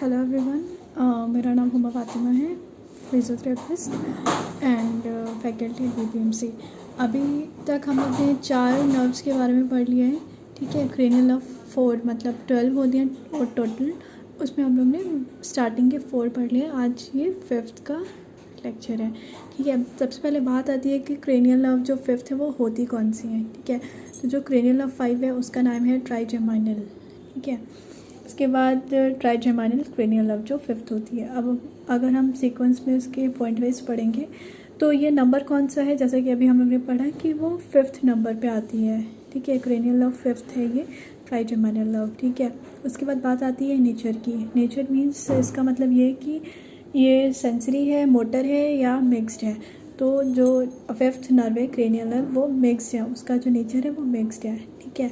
Hello everyone, मेरा नाम हुमा फातिमा है, फिजियोथेरेपिस्ट एंड फैकल्टी बीपीएमसी। अभी तक हम लोग ने 4 नर्व्स के बारे में पढ़ लिया है। ठीक है, क्रेनियल नर्व 4 मतलब 12 होती हैं और टोटल उसमें हम लोग ने स्टार्टिंग के 4 पढ़ लिए। आज ये 5th का लेक्चर है। ठीक है, सबसे पहले बात आती है कि क्रेनियल नर्व जो 5th है वो होती कौन सी है। ठीक है, तो जो क्रेनियल नर्व 5 है उसका नाम है ट्राइजेमाइनल। ठीक है, उसके बाद ट्राइजेमाइनल क्रेनियल नर्व जो 5th होती है। अब अगर हम सीक्वेंस में उसके पॉइंट वाइज पढ़ेंगे तो ये नंबर कौन सा है, जैसे कि अभी हम लोग ने पढ़ा कि वो 5th नंबर पे आती है। ठीक है, क्रेनियल नर्व 5th है ये ट्राइजेमाइनल नर्व। ठीक है, उसके बाद बात आती है नेचर की। नेचर मीन्स इसका मतलब ये है कि ये सेंसरी है, मोटर है या मिक्स्ड है। तो जो 5th नर्व है क्रेनियल नर्व वो मिक्स्ड है, उसका जो नेचर है वो मिक्स्ड है। ठीक है,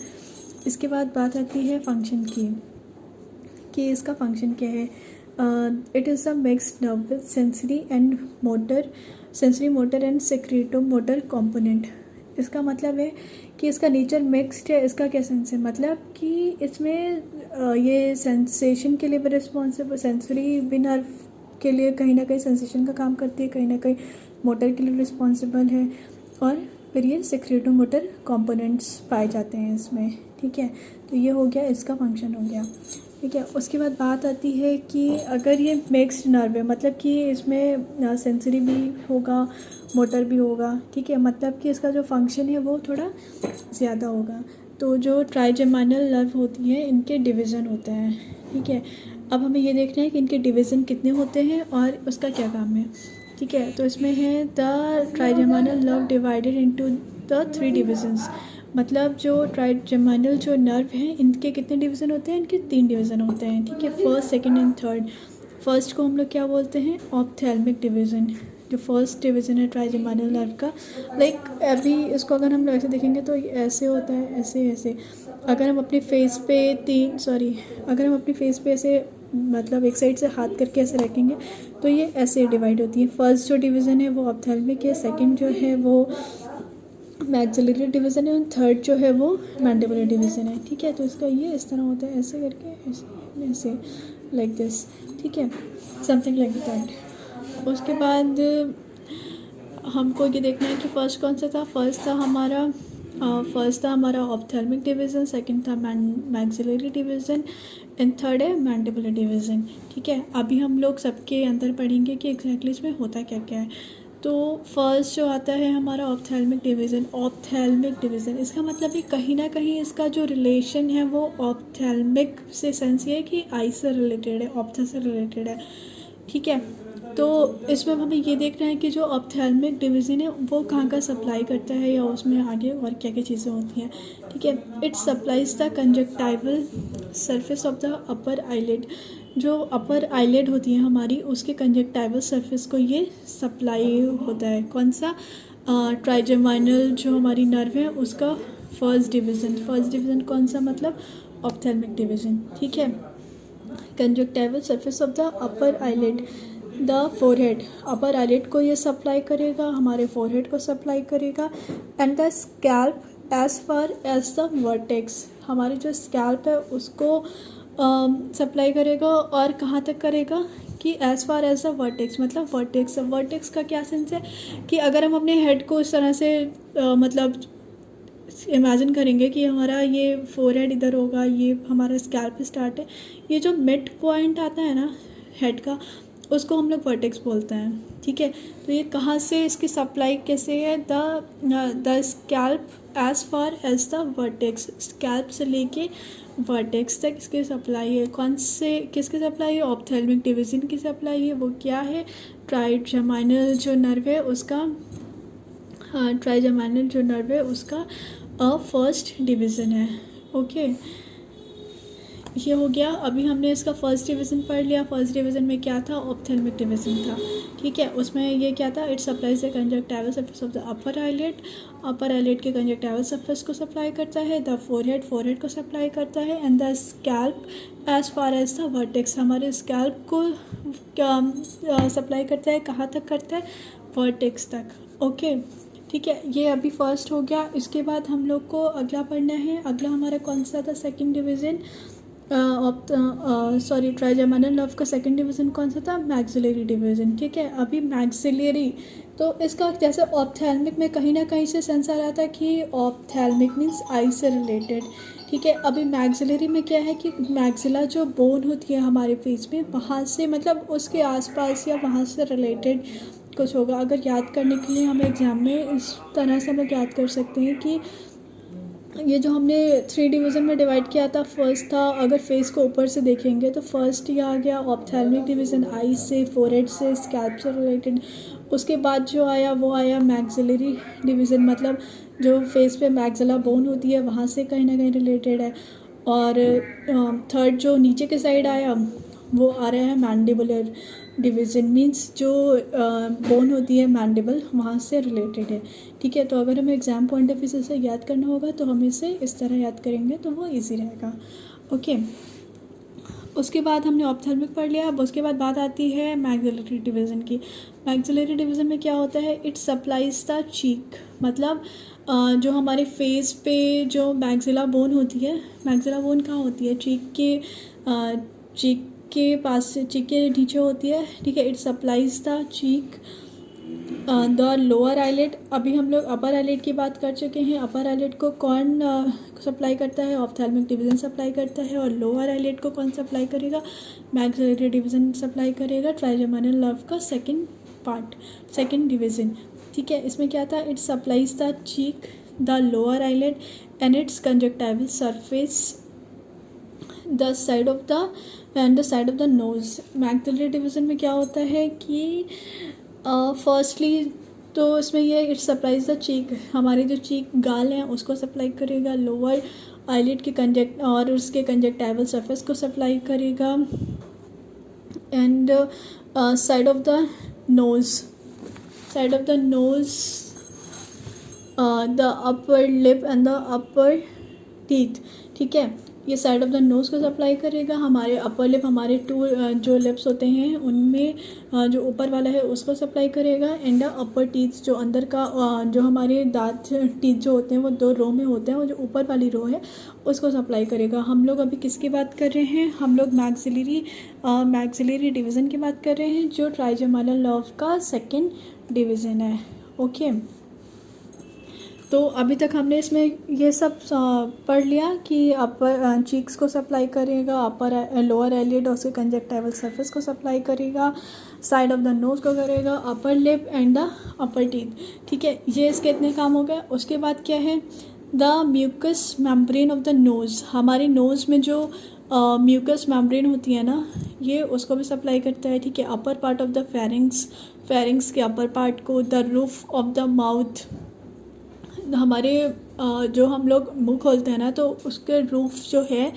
इसके बाद बात आती है फंक्शन की कि इसका फंक्शन क्या है। It is a mixed nerve with sensory motor and secretomotor component. इसका मतलब है कि इसका नेचर मिक्स्ड है। इसका क्या सेंस है, मतलब कि इसमें ये सेंसेशन के लिए भी रिस्पॉन्सिबल, सेंसरी भी नर्व के लिए कहीं ना कहीं सेंसेशन का काम करती है, कहीं ना कहीं मोटर के लिए रिस्पॉन्सिबल है, और फिर ये सेक्रेटो मोटर कंपोनेंट्स पाए जाते हैं इसमें। ठीक है, तो ये हो गया, इसका फंक्शन हो गया। ठीक है, उसके बाद बात आती है कि अगर ये मिक्स्ड नर्व है मतलब कि इसमें सेंसरी भी होगा, मोटर भी होगा। ठीक है, मतलब कि इसका जो फंक्शन है वो थोड़ा ज़्यादा होगा। तो जो ट्राइजेमाइनल नर्व होती है इनके डिवीज़न होते हैं। ठीक है, अब हमें ये देखना है कि इनके डिवीज़न कितने होते हैं और उसका क्या काम है। ठीक है, तो इसमें है the trigeminal nerve divided into the 3 divisions. मतलब जो ट्राइजेमाइनल जो नर्व हैं इनके कितने डिवीज़न होते हैं, इनके 3 डिवीज़न होते हैं। ठीक है, first, second and third. First को हम लोग क्या बोलते हैं, ऑप्थेल्मिक डिवीज़न। जो फर्स्ट डिवीज़न है ट्राइजेमाइनल नर्व का, लाइक अभी इसको अगर हम लोग ऐसे देखेंगे तो ऐसे होता है, ऐसे ऐसे। अगर हम अपने फेस पे अगर हम अपने फेस पे ऐसे मतलब एक साइड से हाथ करके ऐसे रखेंगे तो ये ऐसे डिवाइड होती है। फर्स्ट जो डिवीज़न है वो ऑप्थेल्मिक है, सेकंड जो है वो मैक्सिलरी डिवीज़न है और थर्ड जो है वो मैंडिबुलर डिवीज़न है। ठीक है, तो इसका ये इस तरह होता है, ऐसे करके ऐसे लाइक दिस। ठीक है, समथिंग लाइक दैट। उसके बाद हमको ये देखना है कि फर्स्ट कौन सा था। फर्स्ट था हमारा ऑप्थेल्मिक डिवीज़न, सेकंड था मैक्सिलरी डिवीज़न एंड थर्ड है मैंडिबुलर डिवीज़न। ठीक है, अभी हम लोग सबके अंदर पढ़ेंगे कि एग्जैक्टली इसमें होता क्या क्या है। तो फर्स्ट जो आता है हमारा ऑप्थेल्मिक डिवीज़न। ऑप्थेल्मिक डिवीज़न इसका मतलब है कहीं ना कहीं इसका जो रिलेशन है वो ऑप्थेल्मिक से सेंस ये है कि आई से रिलेटेड है, ऑप्था से रिलेटेड है। ठीक है, तो इसमें हमें ये देखना है कि जो ऑप्थेल्मिक डिवीज़न है वो कहाँ का सप्लाई करता है या उसमें आगे और क्या क्या चीज़ें होती हैं। ठीक है, it supplies the conjunctival surface of the upper eyelid. जो अपर आईलिड होती है हमारी उसके कंजक्टाइवल सरफेस को ये सप्लाई होता है। कौन सा, ट्राइजेमाइनल जो हमारी नर्व है उसका फर्स्ट डिवीज़न कौन सा, मतलब ऑप्थेल्मिक डिवीज़न। ठीक है, conjunctival surface of the upper eyelid, the forehead. Upper eyelid को ये सप्लाई करेगा, हमारे फोरहेड को सप्लाई करेगा। And the scalp as far as the vertex, हमारी जो स्कैल्प है उसको सप्लाई करेगा। और कहाँ तक करेगा कि as far as the vertex, मतलब वर्टेक्स का क्या सेंस है कि अगर हम अपने हेड को इस तरह से मतलब इमेजिन करेंगे कि हमारा ये फोरहेड इधर होगा, ये हमारा स्कैल्प स्टार्ट है, ये जो मिड पॉइंट आता है ना हेड का उसको हम लोग वर्टेक्स बोलते हैं। ठीक है, तो ये कहाँ से इसकी सप्लाई कैसे है, the scalp as far as the vertex, scalp से लेके वर्टेक्स तक इसकी सप्लाई है। किसकी सप्लाई है, ऑप्थेल्मिक डिवीज़न की सप्लाई है। वो क्या है, ट्राइजेमाइनल जो नर्व है उसका, ट्राइजेमाइनल जो नर्व है उसका फर्स्ट डिवीज़न है। ओके, ये हो गया। अभी हमने इसका फर्स्ट डिवीज़न पढ़ लिया। फर्स्ट डिवीज़न में क्या था, ऑप्थेल्मिक डिवीज़न था। ठीक है, उसमें ये क्या था, it supplies the conjunctival surface of the upper eyelid के कंजक्टाइवल सरफेस को सप्लाई करता है। द फोरहेड को सप्लाई करता है। And the scalp as far as the vertex, हमारे स्कैल्प को क्या सप्लाई करता है, कहाँ तक करता है, वर्टेक्स तक। ओके, ठीक है, ये अभी फर्स्ट हो गया। इसके बाद हम लोग को अगला पढ़ना है। अगला हमारा कौन सा था, सेकंड डिवीज़न। ट्राइजेमिनल नर्व का सेकंड डिवीज़न कौन सा था? Maxillary division. ठीक है, अभी मैक्सिलरी तो इसका जैसे ऑप्थेल्मिक में कहीं ना कहीं से सेंस आ रहा था कि ऑप्थेल्मिक मीन्स आई से रिलेटेड। ठीक है, अभी मैक्सिलरी में क्या है कि मैक्सिला जो बोन होती है हमारे फेस में, वहाँ से मतलब उसके आसपास या वहाँ से रिलेटेड कुछ होगा। अगर याद करने के लिए हम एग्ज़ाम में इस तरह से हम लोग याद कर सकते हैं कि ये जो हमने 3 डिवीज़न में डिवाइड किया था, फर्स्ट था, अगर फेस को ऊपर से देखेंगे तो फर्स्ट ये आ गया ऑप्थेल्मिक डिवीज़न, आई से, फोरहेड से, स्कैल्प से रिलेटेड। उसके बाद जो आया वो आया मैक्सिलरी डिवीज़न, मतलब जो फेस पे मैक्सिला बोन होती है वहाँ से कहीं ना कहीं रिलेटेड है। और थर्ड जो नीचे के साइड आया वो आ रहा है मैंडिबुलर डिवीज़न, मीन्स जो बोन होती है मैंडिबल वहाँ से रिलेटेड है। ठीक है, तो अगर हमें एग्ज़ाम पॉइंट ऑफ व्यू से याद करना होगा तो हम इसे इस तरह याद करेंगे तो वो इजी रहेगा। ओके, उसके बाद हमने ऑप्थेल्मिक पढ़ लिया। अब उसके बाद बात आती है मैक्सिलरी डिवीज़न की। मैक्सिलरी डिवीज़न में क्या होता है? इट सप्लाइज द चीक, मतलब जो हमारे फेस पे जो मैक्सिला बोन होती है, मैक्सिला बोन कहाँ होती है? चीक के पास से, चीक के नीचे होती है। ठीक है, it supplies the cheek the lower eyelet. अभी हम लोग अपर आईलेट की बात कर चुके हैं। अपर आईलेट को कौन सप्लाई करता है? ऑप्थेल्मिक डिवीज़न सप्लाई करता है। और लोअर आईलेट को कौन सप्लाई करेगा? मैक्सिलरी डिवीज़न सप्लाई करेगा, ट्राइजेमिनल नर्व का सेकंड डिवीज़न। ठीक है, इसमें क्या था? It supplies the cheek, the lower eyelid and its conjunctival surface, the side of the nose. Maxillary division में क्या होता है कि फर्स्टली तो इसमें ये इट सप्लाइज द चीक, हमारे जो चीक गाल हैं उसको सप्लाई करेगा। लोअर आईलिड के और उसके कंजक्टाइवल सरफेस को सप्लाई करेगा। And side of the nose the upper lip and the upper teeth. ठीक है, ये साइड ऑफ द नोज़ को सप्लाई करेगा। हमारे अपर लिप, हमारे जो लिप्स होते हैं उनमें जो ऊपर वाला है उसको सप्लाई करेगा। एंड अपर टीथ, जो अंदर का जो हमारे दांत टीथ जो होते हैं वो 2 रो में होते हैं, वो जो ऊपर वाली रो है उसको सप्लाई करेगा। हम लोग अभी किसकी बात कर रहे हैं? हम लोग मैक्सिलरी डिवीज़न की बात कर रहे हैं, जो ट्राइजेमिनल नर्व का सेकेंड डिवीज़न है। ओके, तो अभी तक हमने इसमें ये सब पढ़ लिया कि अपर चीक्स को सप्लाई करेगा, अपर लोअर आईलिड और उसके कंजक्टाइवल सरफेस को सप्लाई करेगा, साइड ऑफ द नोज़ को करेगा, upper lip and the upper teeth. ठीक है, ये इसके इतने काम हो गए। उसके बाद क्या है? The mucous membrane of the nose, हमारे नोज़ में जो म्यूकस मेम्ब्रेन होती है ना, ये उसको भी सप्लाई करता है। ठीक है, upper part of the pharynx के अपर पार्ट को, the roof of the mouth, हमारे जो हम लोग मुंह खोलते हैं ना तो उसके रूफ जो है,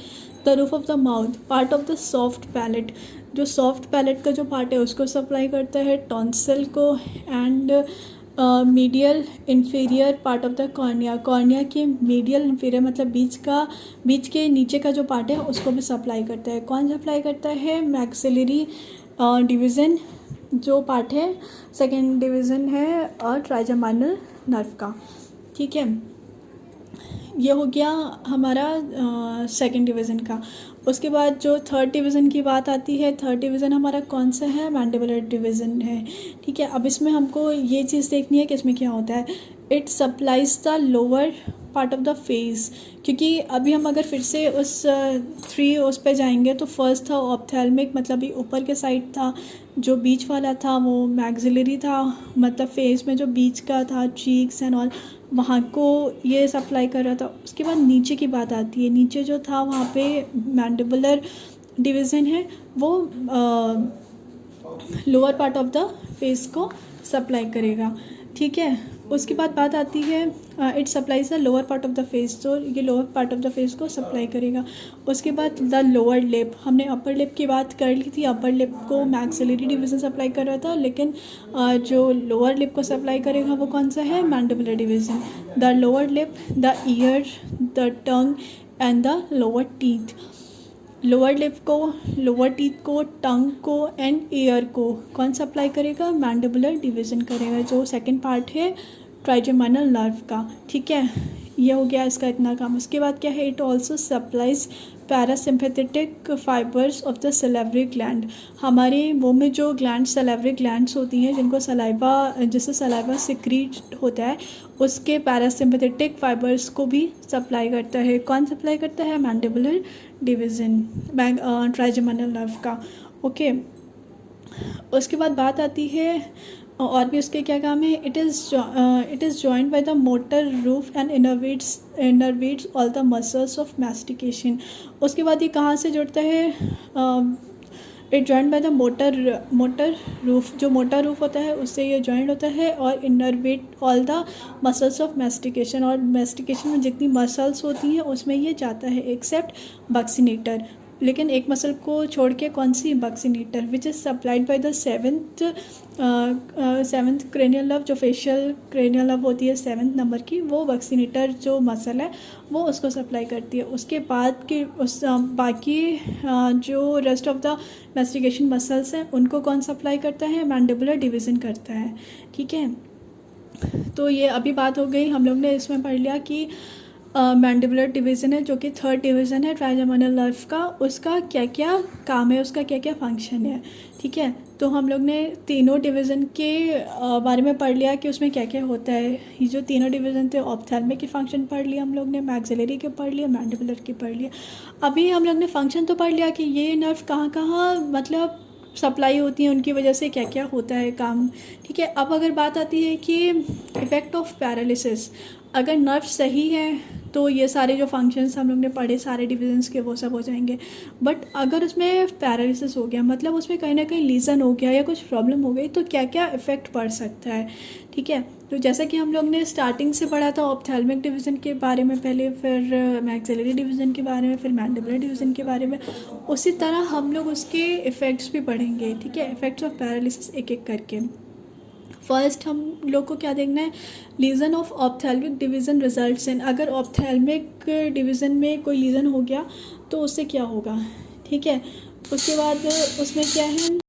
the roof of the mouth, part of the soft palate, जो सॉफ्ट पैलेट का जो पार्ट है उसको सप्लाई करता है, टॉन्सिल को। And medial inferior part of the cornea के मीडियल इंफीरियर मतलब बीच के नीचे का जो पार्ट है उसको भी सप्लाई करता है। कौन सप्लाई करता है? मैक्सिलरी डिवीज़न जो पार्ट है, सेकेंड डिवीज़न है ट्राइजेमिनल नर्व का। ठीक है, ये हो गया हमारा सेकंड डिवीज़न का। उसके बाद जो थर्ड डिवीज़न की बात आती है, थर्ड डिवीज़न हमारा कौन सा है? मैंडिबुलर डिवीज़न है। ठीक है, अब इसमें हमको ये चीज़ देखनी है कि इसमें क्या होता है। It supplies the lower part of the face, क्योंकि अभी हम अगर फिर से उस 3 उस पे जाएंगे तो फर्स्ट था ऑप्थेल्मिक, मतलब ये ऊपर के साइड था। जो बीच वाला था वो मैक्सिलरी था, मतलब फेस में जो बीच का था, चीक्स एंड ऑल, वहाँ को ये सप्लाई कर रहा था। उसके बाद नीचे की बात आती है, नीचे जो था वहाँ पे मैंडिबुलर डिवीज़न है, वो lower part of the face को सप्लाई करेगा। ठीक है, उसके बाद बात आती है it supplies the lower part of the face, तो ये lower part of the face को सप्लाई करेगा। उसके बाद द लोअर लिप, हमने अपर लिप की बात कर ली थी, अपर लिप को मैक्सिलरी डिवीज़न सप्लाई कर रहा था, लेकिन जो लोअर लिप को सप्लाई करेगा वो कौन सा है? Mandibular division. The lower lip, the year, the tongue and the lower teeth. Lower lip को, लोअर टीथ को, टंग को एंड ईयर को कौन सप्लाई करेगा? मैंडिबुलर डिवीज़न करेगा, जो सेकंड पार्ट है ट्राइजेमिनल नर्व का। ठीक है, ये हो गया इसका इतना काम। उसके बाद क्या है, it also supplies parasympathetic fibres of the salivary gland. हमारे मुंह में जो ग्लैंड सलेवरी ग्लैंड्स होती हैं जिनको सलाइवा, जिससे सलाइवा सिक्रीट होता है, उसके पैरासिम्पैथेटिक फाइबर्स को भी सप्लाई करता है। कौन सप्लाई करता है? मैंडिबुलर डिवीज़न, ट्राइजेमिनल नर्व का। ओके, उसके बाद बात आती है और भी उसके क्या काम है। It is joined by the motor root and innervates all the muscles of mastication. उसके बाद ये कहाँ से जुड़ता है? It joined by the motor root, जो मोटर रूफ होता है उससे ये जॉइंट होता है, और innervate all the muscles of mastication, और मैस्टिकेशन में जितनी मसल्स होती हैं उसमें ये जाता है, एक्सेप्ट बक्सिनेटर। लेकिन एक मसल को छोड़ के, कौन सी? Buccinator, which is supplied by the seventh cranial nerve, जो फेशियल क्रेनियल नर्व होती है 7th नंबर की, वो बक्सिनेटर जो मसल है वो उसको सप्लाई करती है। उसके बाद के बाकी जो rest of the mastication muscles हैं उनको कौन सप्लाई करता है? मैंडिबुलर डिवीज़न करता है। ठीक है, तो ये अभी बात हो गई, हम लोग ने इसमें पढ़ लिया कि मैंडिबुलर डिवीज़न है जो कि 3rd डिवीज़न है ट्राइजेमिनल नर्व का, उसका क्या क्या काम है, उसका क्या क्या फंक्शन है। ठीक है, तो हम लोग ने तीनों डिवीज़न के बारे में पढ़ लिया कि उसमें क्या क्या होता है। ये जो तीनों डिवीज़न थे, ऑप्थेल्मिक के फंक्शन पढ़ लिया हम लोग ने, मैक्सिलरी के पढ़ लिया, मैंडिबुलर के पढ़ लिया। अभी हम लोग ने फंक्शन तो पढ़ लिया कि ये नर्व कहाँ कहाँ मतलब सप्लाई होती है, उनकी वजह से क्या क्या होता है काम। ठीक है, अब अगर बात आती है कि इफ़ेक्ट ऑफ पैरालिसिस, अगर नर्व सही है तो ये सारे जो फंक्शंस हम लोग ने पढ़े सारे डिविजन्स के वो सब हो जाएंगे। बट अगर उसमें पैरालिसिस हो गया, मतलब उसमें कहीं ना कहीं लीजन हो गया या कुछ प्रॉब्लम हो गई, तो क्या क्या इफ़ेक्ट पड़ सकता है। ठीक है, तो जैसा कि हम लोग ने स्टार्टिंग से पढ़ा था ऑप्थेल्मिक डिवीज़न के बारे में पहले, फिर मैक्सिलरी डिवीज़न के बारे में, फिर मैंडिबुलर डिवीज़न के बारे में, उसी तरह हम लोग उसके इफ़ेक्ट्स भी पढ़ेंगे। ठीक है, इफ़ेक्ट्स ऑफ पैरालिसिस एक एक करके। फर्स्ट हम लोग को क्या देखना है? Lesion of ophthalmic division results in, अगर ऑप्थेल्मिक डिवीज़न में कोई लीजन हो गया तो उससे क्या होगा। ठीक है, उसके बाद उसमें क्या है,